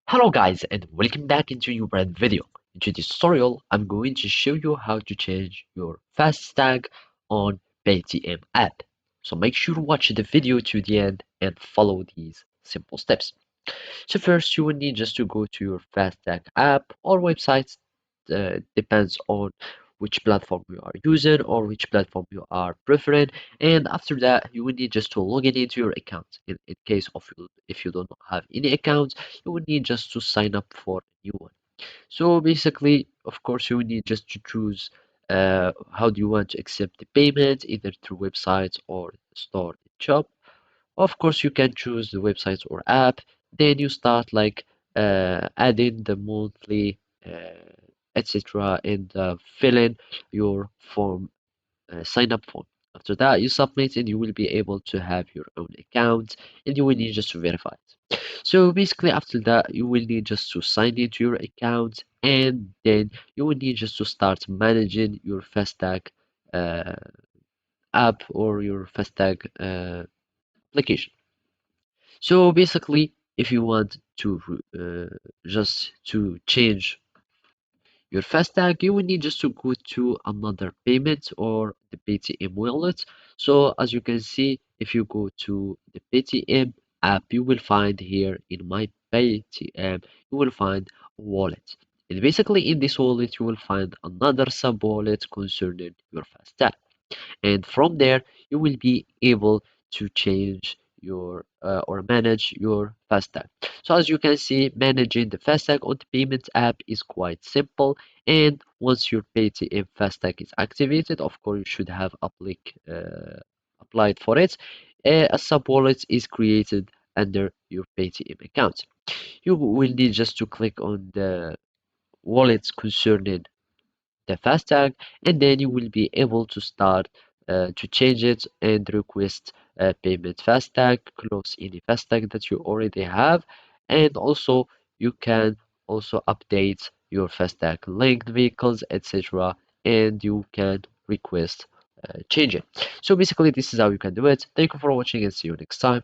Hello guys and welcome back into your brand video. In today's tutorial, I'm going to show you how to change your Fastag on Paytm app. So make sure to watch the video to the end and follow these simple steps. So first you will need just to go to your Fastag app or website, depends on which platform you are using or which platform you are preferring, and after that you will need just to log in into your account. In case of if you don't have any account, you will need just to sign up for a new one. So basically, of course, you will need just to choose how do you want to accept the payment, either through websites or store shop. Of course, you can choose the website or app. Then you start like adding the monthly, etc., and fill in your form, sign up form. After that, you submit and you will be able to have your own account and you will need just to verify it. So basically, after that, you will need just to sign into your account and then you will need just to start managing your Fastag uh, app or your Fastag application. So basically, if you want to just to change your Fastag, you will need just to go to another payment or the Paytm wallet. So as you can see, if you go to the Paytm app, you will find here in my Paytm, you will find wallet. And basically in this wallet, you will find another sub wallet concerning your Fastag, and from there you will be able to change your or manage your Fastag. So as you can see, managing the Fastag on the payments app is quite simple, and once your Paytm Fastag is activated, of course you should have applied for it. A sub wallet is created under your Paytm account. You will need just to click on the wallets concerning the Fastag, and then you will be able to start to change it and request payment Fastag, close any Fastag that you already have, and also you can also update your Fastag linked vehicles, etc., and you can request change it. So basically, this is how you can do it. Thank you for watching and see you next time.